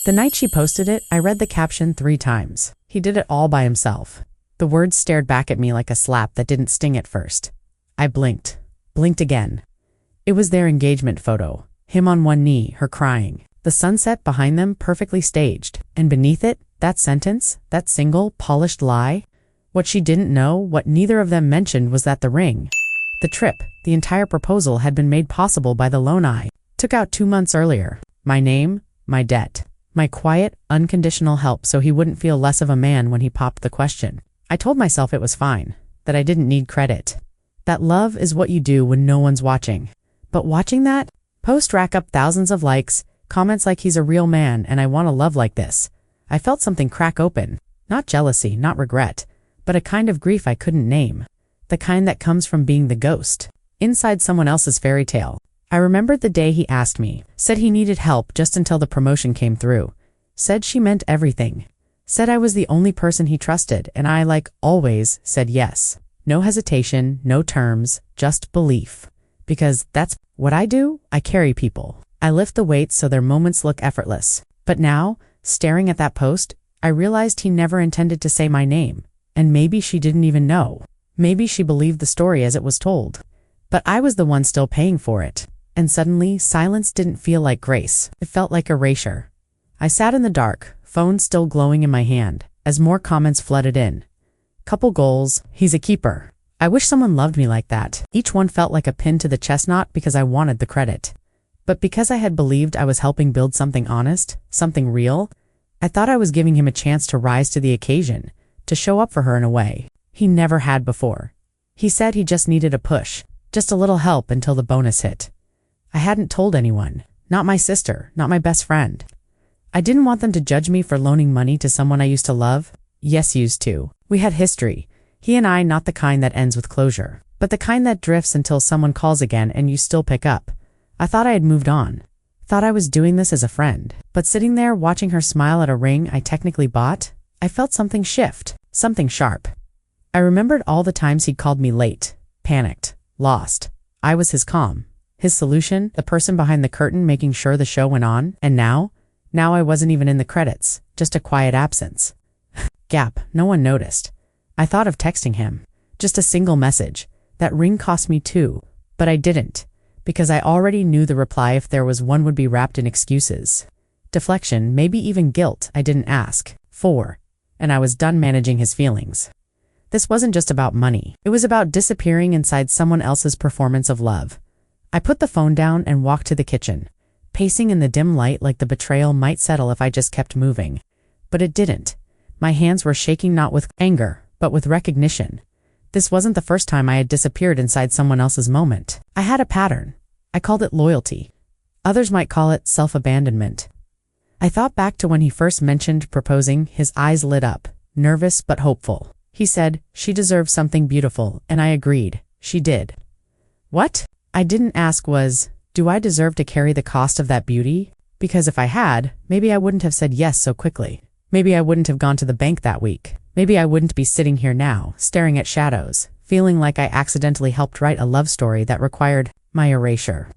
The night she posted it, I read the caption 3 times. He did it all by himself. The words stared back at me like a slap that didn't sting at first. I blinked again. It was their engagement photo. Him on one knee, her crying. The sunset behind them perfectly staged. And beneath it, that sentence, that single, polished lie. What she didn't know, what neither of them mentioned, was that the ring, the trip, the entire proposal had been made possible by the loan I took out 2 months earlier. My name, my debt, my quiet, unconditional help so he wouldn't feel less of a man when he popped the question. I told myself it was fine, that I didn't need credit. That love is what you do when no one's watching. But watching that post rack up thousands of likes, comments like he's a real man and I want a love like this, I felt something crack open. Not jealousy, not regret, but a kind of grief I couldn't name. The kind that comes from being the ghost inside someone else's fairy tale. I remembered the day he asked me, said he needed help just until the promotion came through, said she meant everything, said I was the only person he trusted, and I, like always, said yes. No hesitation, no terms, just belief. Because that's what I do. I carry people. I lift the weights so their moments look effortless. But now, staring at that post, I realized he never intended to say my name. And maybe she didn't even know. Maybe she believed the story as it was told. But I was the one still paying for it. And suddenly, silence didn't feel like grace. It felt like erasure. I sat in the dark, phone still glowing in my hand, as more comments flooded in. Couple goals, he's a keeper. I wish someone loved me like that. Each one felt like a pin to the chest knot because I wanted the credit. But because I had believed I was helping build something honest, something real, I thought I was giving him a chance to rise to the occasion, to show up for her in a way he never had before. He said he just needed a push, just a little help until the bonus hit. I hadn't told anyone, not my sister, not my best friend. I didn't want them to judge me for loaning money to someone I used to love. Yes, used to. We had history. He and I, not the kind that ends with closure, but the kind that drifts until someone calls again and you still pick up. I thought I had moved on. Thought I was doing this as a friend. But sitting there watching her smile at a ring I technically bought, I felt something shift, something sharp. I remembered all the times he'd called me late, panicked, lost. I was his calm, his solution, the person behind the curtain making sure the show went on. And now I wasn't even in the credits, just a quiet absence. Gap, no one noticed. I thought of texting him. Just a single message. That ring cost me $2, but I didn't, because I already knew the reply, if there was one, would be wrapped in excuses. Deflection, maybe even guilt I didn't ask for, and I was done managing his feelings. This wasn't just about money. It was about disappearing inside someone else's performance of love. I put the phone down and walked to the kitchen, pacing in the dim light like the betrayal might settle if I just kept moving. But it didn't. My hands were shaking, not with anger, but with recognition. This wasn't the first time I had disappeared inside someone else's moment. I had a pattern. I called it loyalty. Others might call it self-abandonment. I thought back to when he first mentioned proposing. His eyes lit up, nervous but hopeful. He said, she deserves something beautiful, and I agreed. She did. What I didn't ask was, do I deserve to carry the cost of that beauty? Because if I had, maybe I wouldn't have said yes so quickly. Maybe I wouldn't have gone to the bank that week. Maybe I wouldn't be sitting here now, staring at shadows, feeling like I accidentally helped write a love story that required my erasure.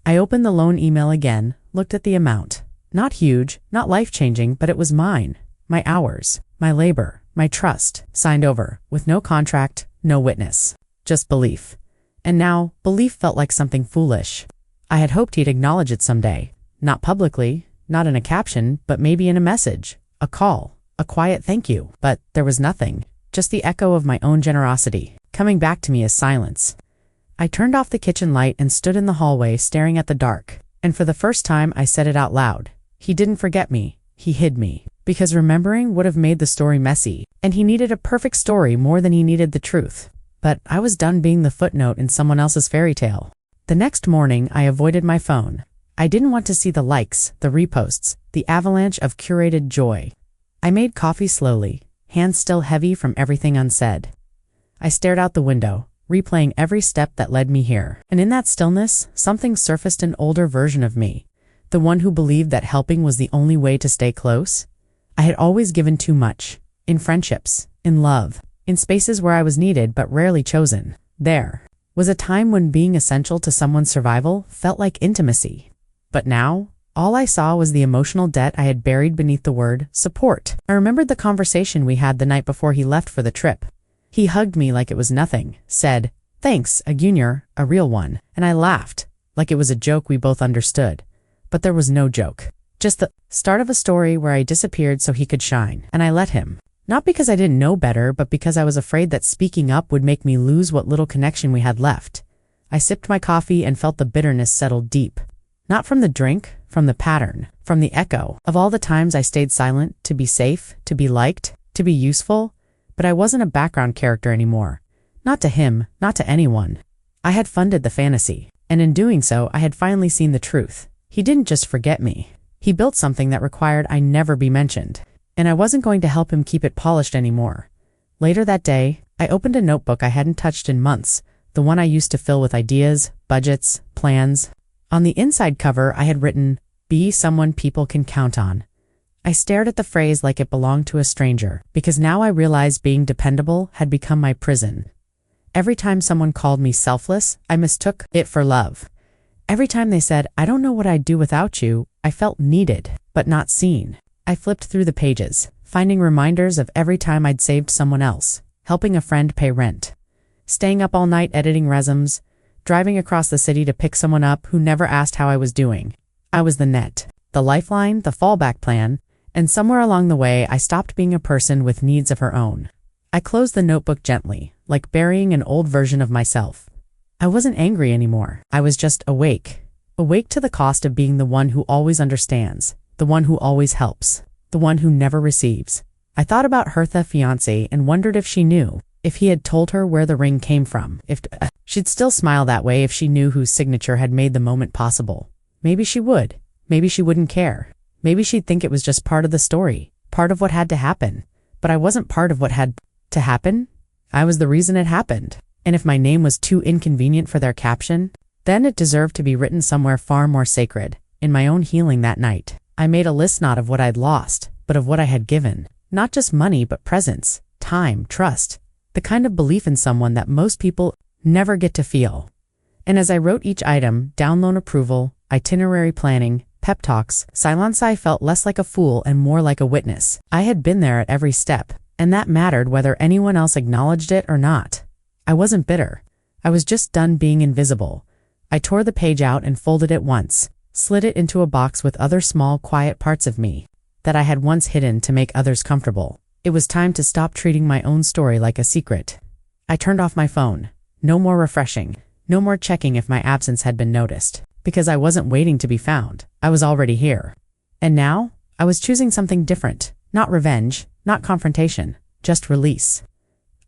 I opened the loan email again, looked at the amount. Not huge, not life-changing, but it was mine. My hours, my labor, my trust, signed over, with no contract, no witness. Just belief. And now, belief felt like something foolish. I had hoped he'd acknowledge it someday. Not publicly, not in a caption, but maybe in a message, a call, a quiet thank you. But there was nothing, just the echo of my own generosity, coming back to me as silence. I turned off the kitchen light and stood in the hallway staring at the dark. And for the first time I said it out loud. He didn't forget me, he hid me. Because remembering would have made the story messy, and he needed a perfect story more than he needed the truth. But I was done being the footnote in someone else's fairy tale. The next morning I avoided my phone. I didn't want to see the likes, the reposts, the avalanche of curated joy. I made coffee slowly, hands still heavy from everything unsaid. I stared out the window, replaying every step that led me here. And in that stillness, something surfaced, an older version of me. The one who believed that helping was the only way to stay close. I had always given too much. In friendships, in love, in spaces where I was needed but rarely chosen. There was a time when being essential to someone's survival felt like intimacy. But now, All I saw was the emotional debt I had buried beneath the word support. I remembered the conversation we had the night before he left for the trip. He hugged me like it was nothing, said, "Thanks, a junior, a real one," and I laughed, like it was a joke we both understood. But there was no joke. Just the start of a story where I disappeared so he could shine, and I let him. Not because I didn't know better, but because I was afraid that speaking up would make me lose what little connection we had left. I sipped my coffee and felt the bitterness settle deep. Not from the drink, from the pattern, from the echo of all the times I stayed silent, to be safe, to be liked, to be useful, but I wasn't a background character anymore. Not to him, not to anyone. I had funded the fantasy, and in doing so, I had finally seen the truth. He didn't just forget me. He built something that required I never be mentioned, and I wasn't going to help him keep it polished anymore. Later that day, I opened a notebook I hadn't touched in months, the one I used to fill with ideas, budgets, plans. On the inside cover, I had written, "Be someone people can count on." I stared at the phrase like it belonged to a stranger, because now I realized being dependable had become my prison. Every time someone called me selfless, I mistook it for love. Every time they said, "I don't know what I'd do without you," I felt needed, but not seen. I flipped through the pages, finding reminders of every time I'd saved someone else, helping a friend pay rent, staying up all night editing resumes, driving across the city to pick someone up who never asked how I was doing. I was the net, the lifeline, the fallback plan, and somewhere along the way I stopped being a person with needs of her own. I closed the notebook gently, like burying an old version of myself. I wasn't angry anymore. I was just awake. Awake to the cost of being the one who always understands, the one who always helps, the one who never receives. I thought about Hertha fiancé and wondered if she knew, if he had told her where the ring came from, if she'd still smile that way if she knew whose signature had made the moment possible. Maybe she would. Maybe she wouldn't care. Maybe she'd think it was just part of the story, part of what had to happen. But I wasn't part of what had to happen. I was the reason it happened. And if my name was too inconvenient for their caption, then it deserved to be written somewhere far more sacred. In my own healing that night, I made a list not of what I'd lost, but of what I had given. Not just money, but presence, time, trust, the kind of belief in someone that most people never get to feel. And as I wrote each item, down loan approval, itinerary planning, pep talks, silence, I felt less like a fool and more like a witness. I had been there at every step, and that mattered whether anyone else acknowledged it or not. I wasn't bitter. I was just done being invisible. I tore the page out and folded it once, slid it into a box with other small, quiet parts of me that I had once hidden to make others comfortable. It was time to stop treating my own story like a secret. I turned off my phone. No more refreshing. No more checking if my absence had been noticed. Because I wasn't waiting to be found. I was already here. And now, I was choosing something different. Not revenge, not confrontation, just release.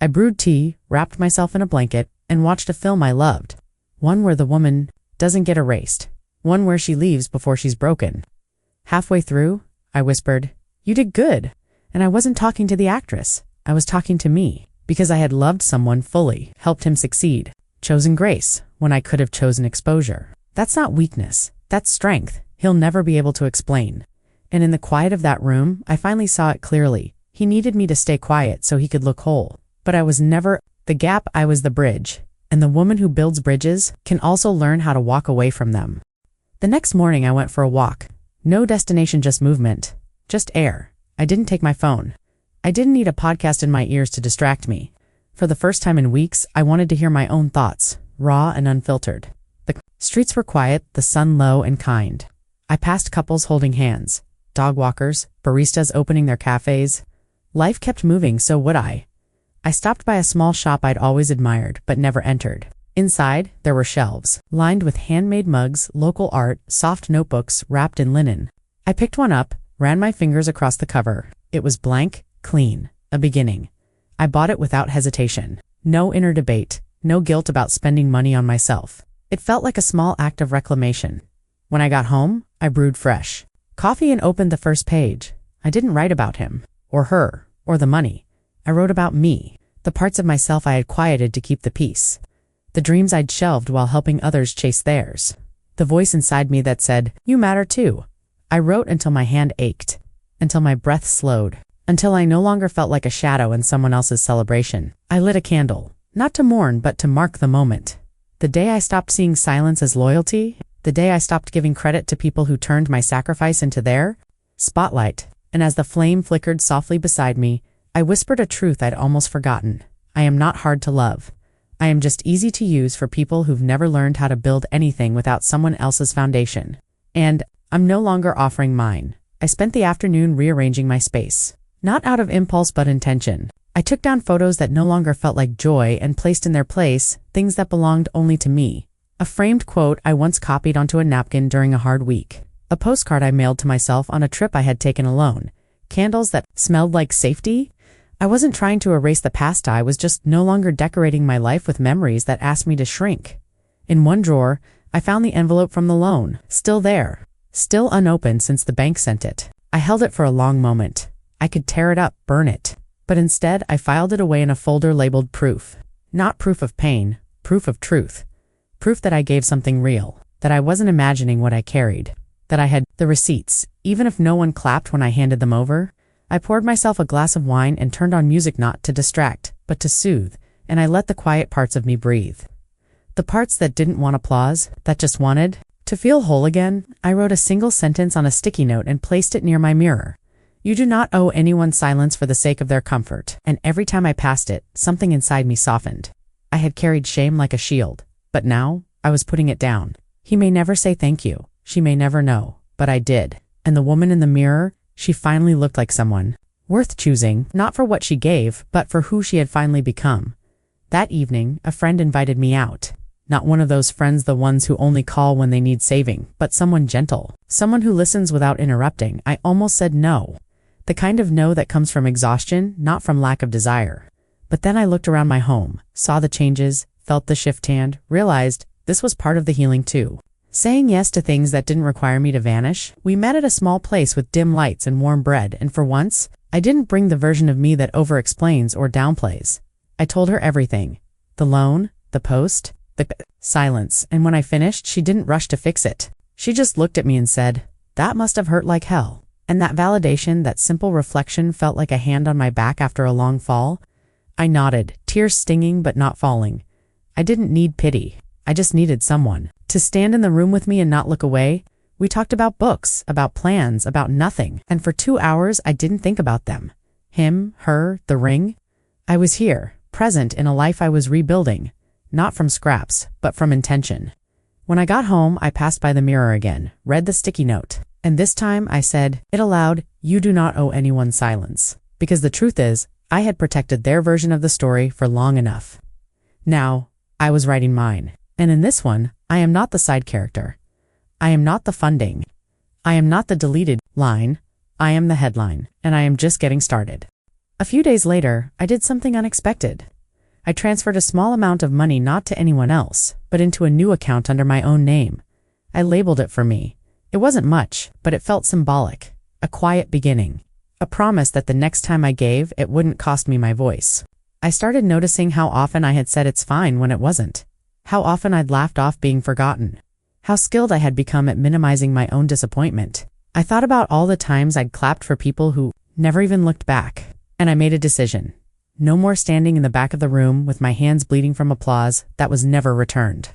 I brewed tea, wrapped myself in a blanket, and watched a film I loved. One where the woman doesn't get erased. One where she leaves before she's broken. Halfway through, I whispered, "You did good." And I wasn't talking to the actress. I was talking to me. Because I had loved someone fully, helped him succeed, chosen grace when I could have chosen exposure. That's not weakness. That's strength. He'll never be able to explain. And in the quiet of that room, I finally saw it clearly. He needed me to stay quiet so he could look whole. But I was never the gap, I was the bridge. And the woman who builds bridges can also learn how to walk away from them. The next morning I went for a walk. No destination, just movement. Just air. I didn't take my phone. I didn't need a podcast in my ears to distract me. For the first time in weeks, I wanted to hear my own thoughts, raw and unfiltered. The streets were quiet, the sun low and kind. I passed couples holding hands, dog walkers, baristas opening their cafes. Life kept moving, so would I. I stopped by a small shop I'd always admired, but never entered. Inside, there were shelves, lined with handmade mugs, local art, soft notebooks wrapped in linen. I picked one up, ran my fingers across the cover. It was blank, clean, a beginning. I bought it without hesitation. No inner debate, no guilt about spending money on myself. It felt like a small act of reclamation. When I got home, I brewed fresh coffee and opened the first page. I didn't write about him, or her, or the money. I wrote about me, the parts of myself I had quieted to keep the peace, the dreams I'd shelved while helping others chase theirs, the voice inside me that said, "You matter too." I wrote until my hand ached, until my breath slowed, until I no longer felt like a shadow in someone else's celebration. I lit a candle, not to mourn but to mark the moment. The day I stopped seeing silence as loyalty, The day I stopped giving credit to people who turned my sacrifice into their spotlight. And as the flame flickered softly beside me, I whispered a truth I'd almost forgotten. I am not hard to love. I am just easy to use for people who've never learned how to build anything without someone else's foundation. And I'm no longer offering mine. I spent the afternoon rearranging my space. Not out of impulse but intention. I took down photos that no longer felt like joy and placed in their place things that belonged only to me. A framed quote I once copied onto a napkin during a hard week. A postcard I mailed to myself on a trip I had taken alone. Candles that smelled like safety. I wasn't trying to erase the past. I was just no longer decorating my life with memories that asked me to shrink. In one drawer, I found the envelope from the loan. Still there. Still unopened since the bank sent it. I held it for a long moment. I could tear it up, burn it. But instead, I filed it away in a folder labeled proof. Not proof of pain, proof of truth. Proof that I gave something real. That I wasn't imagining what I carried. That I had the receipts, even if no one clapped when I handed them over. I poured myself a glass of wine and turned on music not to distract, but to soothe, and I let the quiet parts of me breathe. The parts that didn't want applause, that just wanted to feel whole again. I wrote a single sentence on a sticky note and placed it near my mirror. You do not owe anyone silence for the sake of their comfort. And every time I passed it, something inside me softened. I had carried shame like a shield, but now I was putting it down. He may never say thank you. She may never know, but I did. And the woman in the mirror, she finally looked like someone worth choosing, not for what she gave, but for who she had finally become. That evening, a friend invited me out. Not one of those friends, the ones who only call when they need saving, but someone gentle. Someone who listens without interrupting. I almost said no. The kind of no that comes from exhaustion, not from lack of desire. But then I looked around my home, saw the changes, felt the shift hand, realized this was part of the healing too. Saying yes to things that didn't require me to vanish. We met at a small place with dim lights and warm bread, and for once, I didn't bring the version of me that over-explains or downplays. I told her everything. The loan, the post, the silence, and when I finished, she didn't rush to fix it. She just looked at me and said, "That must have hurt like hell." And that validation, that simple reflection felt like a hand on my back after a long fall. I nodded, tears stinging but not falling. I didn't need pity. I just needed someone to stand in the room with me and not look away. We talked about books, about plans, about nothing, and for 2 hours I didn't think about them. Him, her, the ring. I was here, present in a life I was rebuilding, not from scraps, but from intention. When I got home, I passed by the mirror again, read the sticky note, and this time I said it aloud, "You do not owe anyone silence." Because the truth is, I had protected their version of the story for long enough. Now, I was writing mine. And in this one, I am not the side character. I am not the funding. I am not the deleted line. I am the headline, and I am just getting started. A few days later, I did something unexpected. I transferred a small amount of money not to anyone else, but into a new account under my own name. I labeled it for me. It wasn't much, but it felt symbolic. A quiet beginning. A promise that the next time I gave, it wouldn't cost me my voice. I started noticing how often I had said it's fine when it wasn't. How often I'd laughed off being forgotten. How skilled I had become at minimizing my own disappointment. I thought about all the times I'd clapped for people who never even looked back. And I made a decision. No more standing in the back of the room with my hands bleeding from applause that was never returned.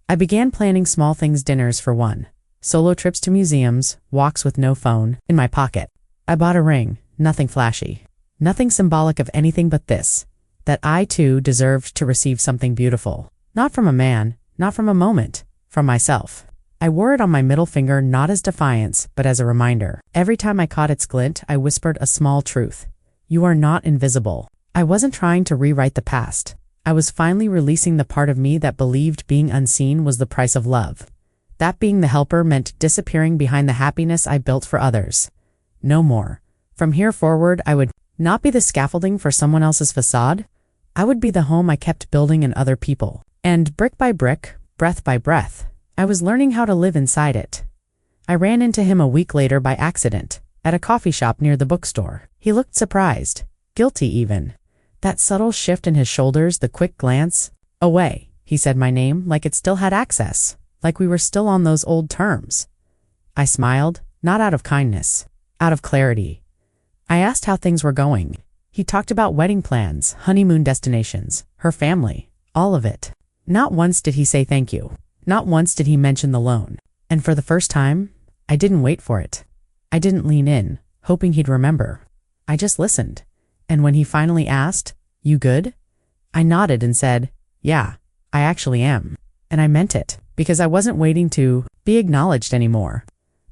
I began planning small things, dinners for one. Solo trips to museums, walks with no phone, in my pocket. I bought a ring, nothing flashy. Nothing symbolic of anything but this. That I too deserved to receive something beautiful. Not from a man, not from a moment, from myself. I wore it on my middle finger not as defiance, but as a reminder. Every time I caught its glint, I whispered a small truth. You are not invisible. I wasn't trying to rewrite the past. I was finally releasing the part of me that believed being unseen was the price of love. That being the helper meant disappearing behind the happiness I built for others. No more. From here forward, I would not be the scaffolding for someone else's facade. I would be the home I kept building in other people. And brick by brick, breath by breath, I was learning how to live inside it. I ran into him a week later by accident, at a coffee shop near the bookstore. He looked surprised, guilty even. That subtle shift in his shoulders, the quick glance. Away, he said my name like it still had access, like we were still on those old terms. I smiled, not out of kindness, out of clarity. I asked how things were going. He talked about wedding plans, honeymoon destinations, her family, all of it. Not once did he say thank you. Not once did he mention the loan. And for the first time, I didn't wait for it. I didn't lean in, hoping he'd remember. I just listened. And when he finally asked, "You good?" I nodded and said, "Yeah, I actually am." And I meant it, because I wasn't waiting to be acknowledged anymore.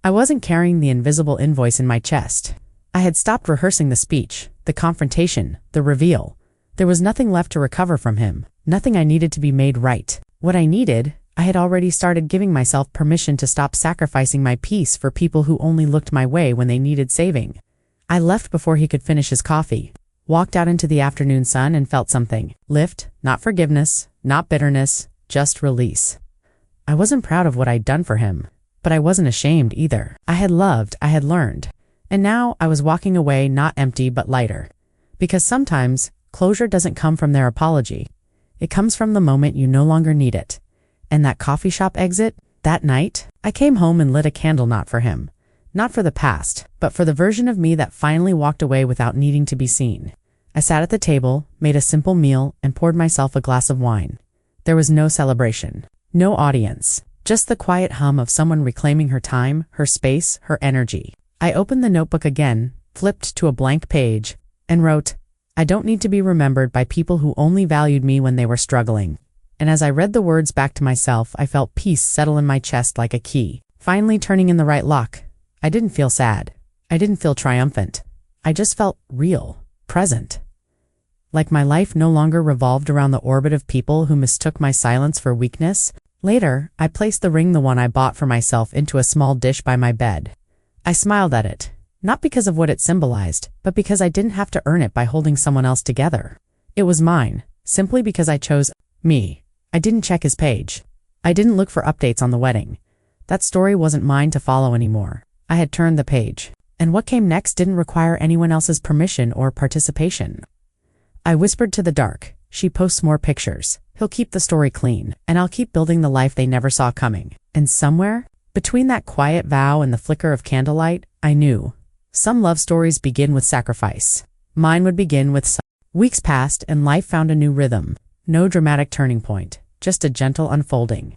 I wasn't carrying the invisible invoice in my chest. I had stopped rehearsing the speech, the confrontation, the reveal. There was nothing left to recover from him, nothing I needed to be made right. What I needed, I had already started giving myself permission to stop sacrificing my peace for people who only looked my way when they needed saving. I left before he could finish his coffee, walked out into the afternoon sun and felt something. Lift, not forgiveness, not bitterness, just release. I wasn't proud of what I'd done for him, but I wasn't ashamed either. I had loved, I had learned. And now I was walking away not empty but lighter. Because sometimes, closure doesn't come from their apology. It comes from the moment you no longer need it. And that coffee shop exit, that night, I came home and lit a candle not for him. Not for the past, but for the version of me that finally walked away without needing to be seen. I sat at the table, made a simple meal, and poured myself a glass of wine. There was no celebration, no audience, just the quiet hum of someone reclaiming her time, her space, her energy. I opened the notebook again, flipped to a blank page, and wrote, "I don't need to be remembered by people who only valued me when they were struggling." And as I read the words back to myself, I felt peace settle in my chest like a key, finally turning in the right lock. I didn't feel sad. I didn't feel triumphant. I just felt real, present. Like my life no longer revolved around the orbit of people who mistook my silence for weakness. Later, I placed the ring, the one I bought for myself, into a small dish by my bed. I smiled at it, not because of what it symbolized, but because I didn't have to earn it by holding someone else together. It was mine, simply because I chose me. I didn't check his page. I didn't look for updates on the wedding. That story wasn't mine to follow anymore. I had turned the page. And what came next didn't require anyone else's permission or participation. I whispered to the dark, "She posts more pictures. He'll keep the story clean, and I'll keep building the life they never saw coming." And somewhere, between that quiet vow and the flicker of candlelight, I knew. Some love stories begin with sacrifice. Mine would begin with Weeks passed and life found a new rhythm. No dramatic turning point, just a gentle unfolding.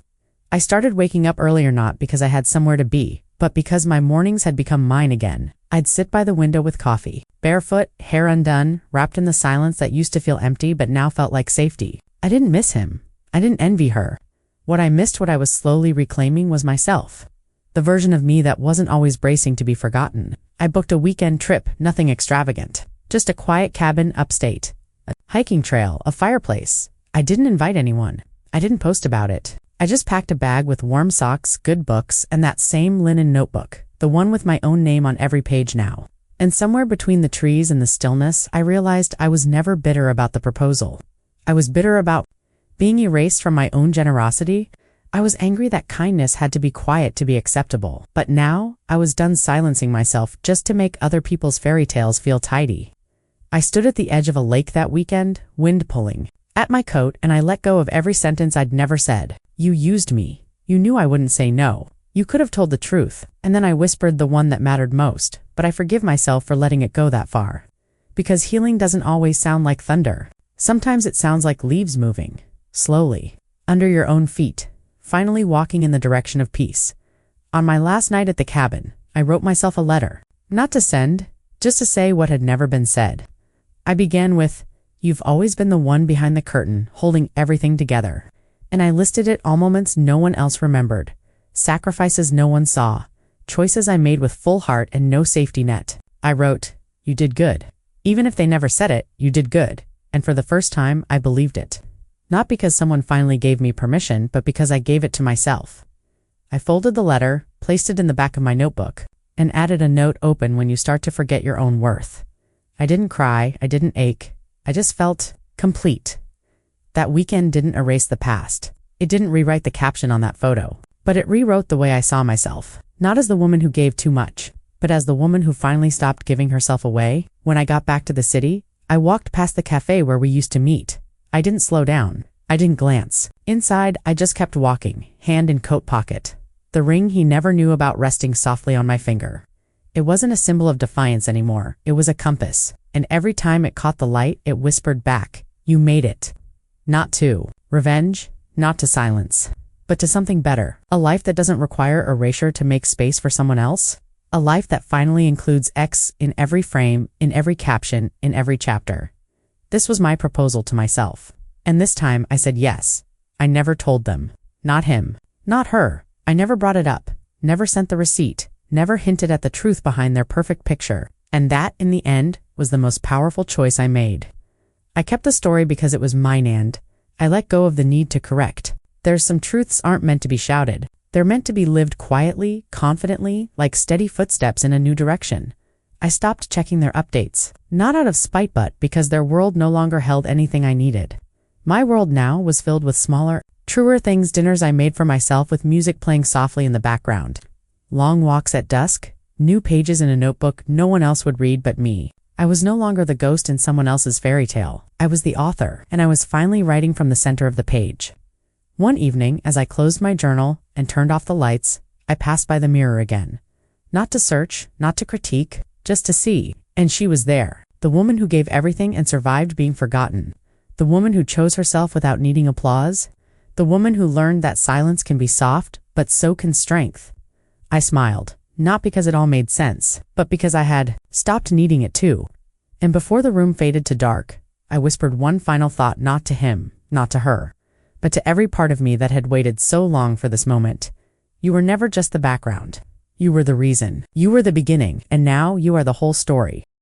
I started waking up earlier not because I had somewhere to be, but because my mornings had become mine again. I'd sit by the window with coffee, barefoot, hair undone, wrapped in the silence that used to feel empty but now felt like safety. I didn't miss him. I didn't envy her. What I missed, what I was slowly reclaiming, was myself. The version of me that wasn't always bracing to be forgotten. I booked a weekend trip, nothing extravagant. Just a quiet cabin upstate. A hiking trail, a fireplace. I didn't invite anyone. I didn't post about it. I just packed a bag with warm socks, good books, and that same linen notebook, the one with my own name on every page now. And somewhere between the trees and the stillness, I realized I was never bitter about the proposal. I was bitter about being erased from my own generosity. I was angry that kindness had to be quiet to be acceptable. But now, I was done silencing myself just to make other people's fairy tales feel tidy. I stood at the edge of a lake that weekend, wind pulling at my coat, and I let go of every sentence I'd never said. "You used me. You knew I wouldn't say no. You could have told the truth." And then I whispered the one that mattered most, but I forgive myself for letting it go that far. Because healing doesn't always sound like thunder. Sometimes it sounds like leaves moving, slowly, under your own feet, finally walking in the direction of peace. On my last night at the cabin, I wrote myself a letter. Not to send, just to say what had never been said. I began with, "You've always been the one behind the curtain, holding everything together." And I listed it all: moments no one else remembered, sacrifices no one saw, choices I made with full heart and no safety net. I wrote, "You did good." Even if they never said it, you did good. And for the first time, I believed it. Not because someone finally gave me permission, but because I gave it to myself. I folded the letter, placed it in the back of my notebook, and added a note: "Open when you start to forget your own worth." I didn't cry, I didn't ache, I just felt complete. That weekend didn't erase the past. It didn't rewrite the caption on that photo, but it rewrote the way I saw myself. Not as the woman who gave too much, but as the woman who finally stopped giving herself away. When I got back to the city, I walked past the cafe where we used to meet. I didn't slow down. I didn't glance. Inside, I just kept walking, hand in coat pocket. The ring he never knew about resting softly on my finger. It wasn't a symbol of defiance anymore. It was a compass. And every time it caught the light, it whispered back, "You made it." Not to revenge, not to silence, but to something better. A life that doesn't require erasure to make space for someone else. A life that finally includes X in every frame, in every caption, in every chapter. This was my proposal to myself. And this time I said yes. I never told them. Not him. Not her. I never brought it up. Never sent the receipt. Never hinted at the truth behind their perfect picture. And that, in the end, was the most powerful choice I made. I kept the story because it was mine and I let go of the need to correct. There's some truths aren't meant to be shouted. They're meant to be lived quietly, confidently, like steady footsteps in a new direction. I stopped checking their updates, not out of spite but because their world no longer held anything I needed. My world now was filled with smaller, truer things, dinners I made for myself with music playing softly in the background. Long walks at dusk, new pages in a notebook no one else would read but me. I was no longer the ghost in someone else's fairy tale. I was the author, and I was finally writing from the center of the page. One evening, as I closed my journal and turned off the lights, I passed by the mirror again. Not to search, not to critique, just to see. And she was there. The woman who gave everything and survived being forgotten. The woman who chose herself without needing applause. The woman who learned that silence can be soft, but so can strength. I smiled, not because it all made sense, but because I had stopped needing it too. And before the room faded to dark, I whispered one final thought, not to him, not to her, but to every part of me that had waited so long for this moment. You were never just the background. You were the reason. You were the beginning, and now you are the whole story.